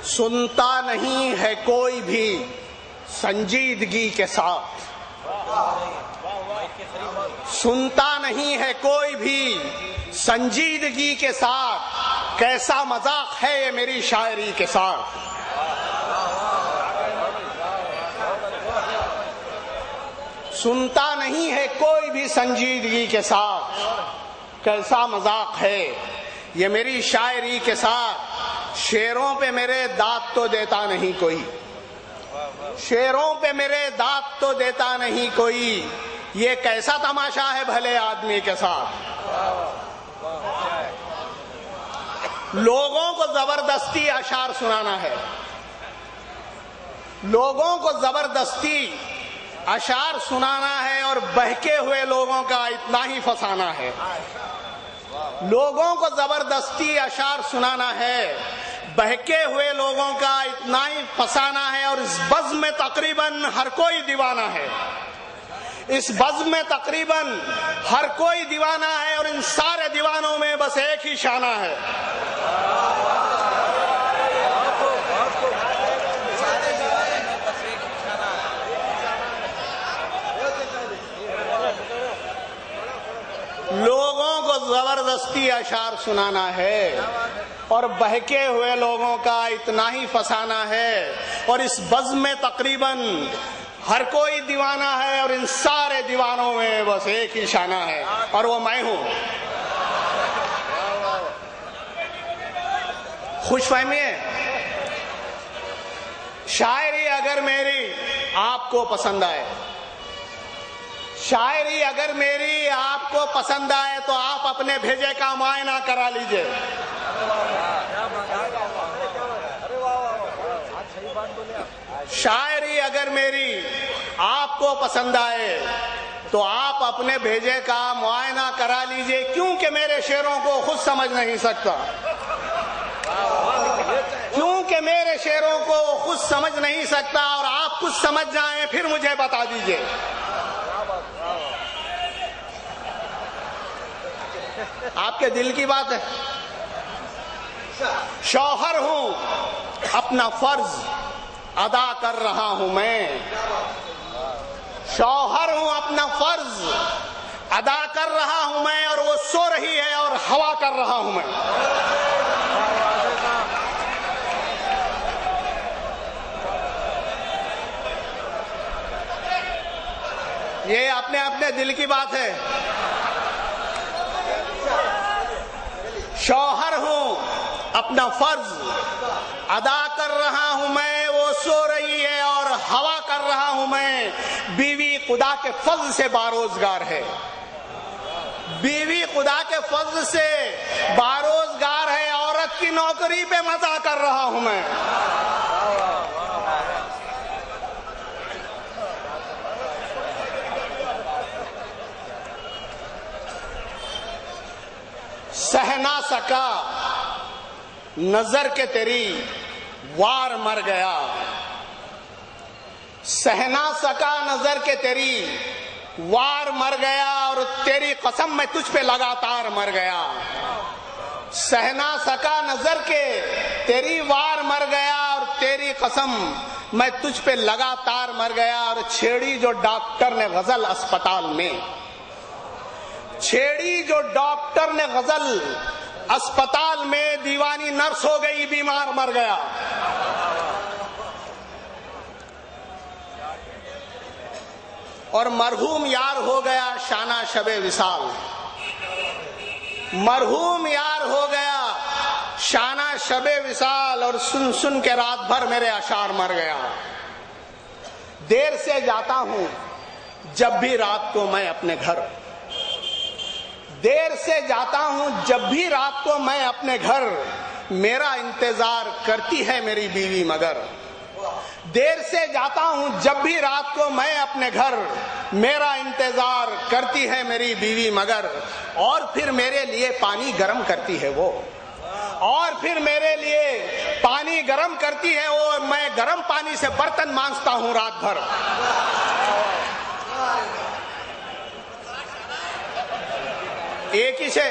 سنتا نہیں ہے کوئی بھی سنجیدگی کے ساتھ، سنتا نہیں ہے کوئی بھی سنجیدگی کے ساتھ، کیسا مذاق ہے یہ میری شاعری کے ساتھ۔ سنتا نہیں ہے کوئی بھی سنجیدگی کے ساتھ، کیسا مذاق ہے یہ میری شاعری کے ساتھ۔ شعروں پہ میرے دانت تو دیتا نہیں کوئی، شعروں پہ میرے دانت تو دیتا نہیں کوئی، یہ کیسا تماشا ہے بھلے آدمی کے ساتھ۔ لوگوں کو زبردستی اشعار سنانا ہے، لوگوں کو زبردستی اشعار سنانا ہے اور بہکے ہوئے لوگوں کا اتنا ہی فسانا ہے، لوگوں کو زبردستی اشعار سنانا ہے، بہکے ہوئے لوگوں کا اتنا ہی فسانا ہے، اور اس بزم میں تقریباً ہر کوئی دیوانہ ہے، اس بزم میں تقریباً ہر کوئی دیوانہ ہے، اور ان سارے دیوانوں میں بس ایک ہی شانہ ہے۔ لوگوں کو زبردستی اشعار سنانا ہے اور بہکے ہوئے لوگوں کا اتنا ہی فسانا ہے، اور اس بزم میں تقریباً ہر کوئی دیوانہ ہے، اور ان سارے دیوانوں میں بس ایک ہی شانہ ہے، اور وہ میں ہوں۔ خوش فہمی ہے؟ شاعری اگر میری آپ کو پسند آئے، شاعری اگر میری آپ کو پسند آئے تو آپ اپنے بھیجے کا معائنہ کرا لیجئے۔ شاعری اگر میری آپ کو پسند آئے تو آپ اپنے بھیجے کا معائنہ کرا لیجئے، کیونکہ میرے شعروں کو خود سمجھ نہیں سکتا، کیونکہ میرے شعروں کو خود سمجھ نہیں سکتا، اور آپ کچھ سمجھ جائیں پھر مجھے بتا دیجئے۔ آپ کے دل کی بات ہے۔ شوہر ہوں اپنا فرض ادا کر رہا ہوں میں، شوہر ہوں اپنا فرض ادا کر رہا ہوں میں، اور وہ سو رہی ہے اور ہوا کر رہا ہوں میں۔ یہ اپنے دل کی بات ہے۔ شوہر ہوں اپنا فرض ادا کر رہا ہوں میں، وہ سو رہی ہے اور ہوا کر رہا ہوں میں۔ بیوی خدا کے فضل سے باروزگار ہے، بیوی خدا کے فضل سے باروزگار ہے، عورت کی نوکری پہ مزہ کر رہا ہوں میں۔ سہ نہ سکا نظر کے تیری وار مر گیا، سہ نہ سکا نظر کے تیری وار مر گیا، اور تیری قسم میں تجھ پہ لگاتار مر گیا۔ سہ نہ سکا نظر کے تیری وار مر گیا، اور تیری قسم میں تجھ پہ لگاتار مر گیا۔ اور چھیڑی جو ڈاکٹر نے غزل اسپتال میں، چھیڑی جو ڈاکٹر نے غزل اسپتال میں، دیوانی نرس ہو گئی، بیمار مر گیا۔ اور مرحوم یار ہو گیا شانہ شب وصال، مرحوم یار ہو گیا شانہ شب وصال، اور سن سن کے رات بھر میرے اشعار مر گیا۔ دیر سے جاتا ہوں جب بھی رات کو میں اپنے گھر، دیر سے جاتا ہوں جب بھی رات کو میں اپنے گھر، میرا انتظار کرتی ہے میری بیوی مگر۔ دیر سے جاتا ہوں جب بھی رات کو میں اپنے گھر، میرا انتظار کرتی ہے میری بیوی مگر۔ اور پھر میرے لیے پانی گرم کرتی ہے وہ، اور پھر میرے لیے پانی گرم کرتی ہے وہ، میں گرم پانی سے برتن مانجتا ہوں رات بھر۔ ایک ہی سے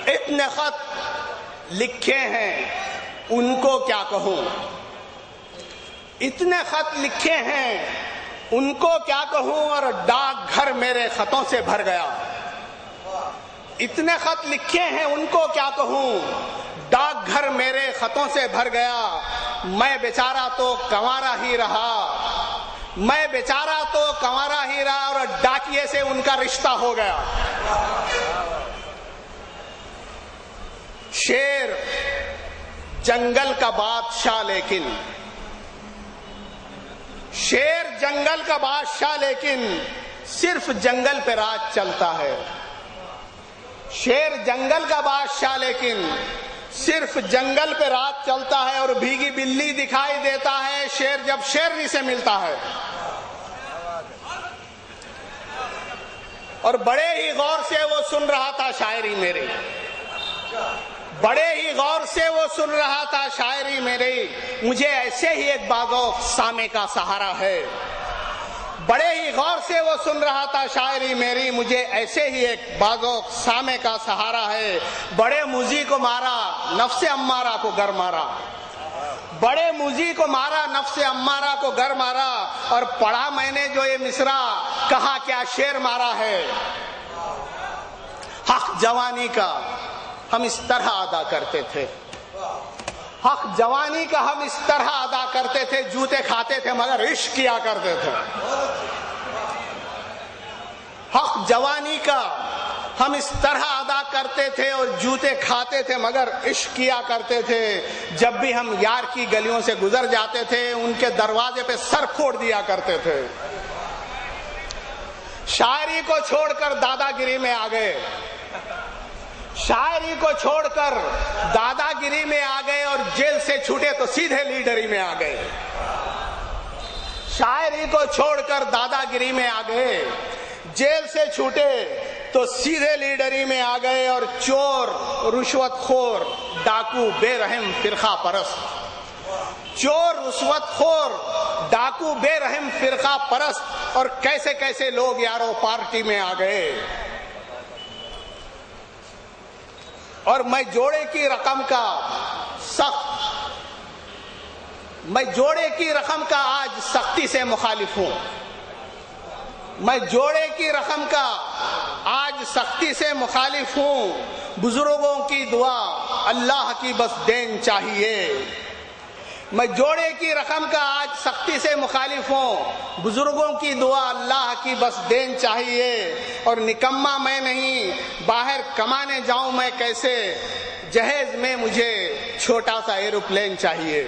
اتنے خط لکھے ہیں ان کو کیا کہوں، اتنے خط لکھے ہیں ان کو کیا کہوں، اور ڈاک گھر میرے خطوں سے بھر گیا. اتنے خط لکھے ہیں ان کو کیا کہوں، ڈاک گھر میرے خطوں سے بھر گیا. میں بیچارہ تو کنوارا ہی رہا، میں بیچارہ تو کنوارا ہی رہا، اور ڈاکیے سے ان کا رشتہ ہو گیا. شیر جنگل کا بادشاہ لیکن، شیر جنگل کا بادشاہ لیکن صرف جنگل پہ راج چلتا ہے. شیر جنگل کا بادشاہ لیکن صرف جنگل پہ راج چلتا ہے، اور بھیگی بلی دکھائی دیتا ہے شیر جب شیرنی سے ملتا ہے. اور بڑے ہی غور سے وہ سن رہا تھا شاعری میری، بڑے ہی غور سے وہ سن رہا تھا شاعری میری. مجھے ایسے ہی ایک بازوق سامے کا سہارا ہے. بڑے ہی غور سے وہ سن رہا تھا شاعری میری، مجھے ایسے ہی ایک بازوق سامے کا سہارا ہے. بڑے موذی کو مارا نفس امارہ کو گر مارا، بڑے موذی کو مارا نفس امارہ کو گر مارا. اور پڑھا میں نے جو یہ مصرع، کہا کیا شیر مارا ہے. حق جوانی کا ہم اس طرح ادا کرتے تھے، حق جوانی کا ہم اس طرح ادا کرتے تھے، جوتے کھاتے تھے مگر عشق کیا کرتے تھے. حق جوانی کا ہم اس طرح ادا کرتے تھے اور جوتے کھاتے تھے مگر عشق کیا کرتے تھے. جب بھی ہم یار کی گلیوں سے گزر جاتے تھے ان کے دروازے پہ سر پھوڑ دیا کرتے تھے. شاعری کو چھوڑ کر دادا گیری میں آ گئے، شاعری کو چھوڑ کر دادا گیری میں آ گئے، اور جیل سے چھوٹے تو سیدھے لیڈری میں آ گئے. شاعری کو چھوڑ کر دادا گیری میں آ گئے، جیل سے چھوٹے تو سیدھے لیڈری میں آ گئے. اور چور، رشوت خور، ڈاکو، بے رحم فرقہ پرست، چور، رشوت خور، ڈاکو، بے رحم فرقہ پرست، اور کیسے کیسے لوگ یارو پارٹی میں آ گئے. اور میں جوڑے کی رقم کا سخت، میں جوڑے کی رقم کا آج سختی سے مخالف ہوں. میں جوڑے کی رقم کا آج سختی سے مخالف ہوں. بزرگوں کی دعا اللہ کی بس دین چاہیے. میں جوڑے کی رقم کا آج سختی سے مخالف ہوں. بزرگوں کی دعا اللہ کی بس دین چاہیے. اور نکما میں نہیں، باہر کمانے جاؤں میں کیسے، جہیز میں مجھے چھوٹا سا ایروپلین چاہیے.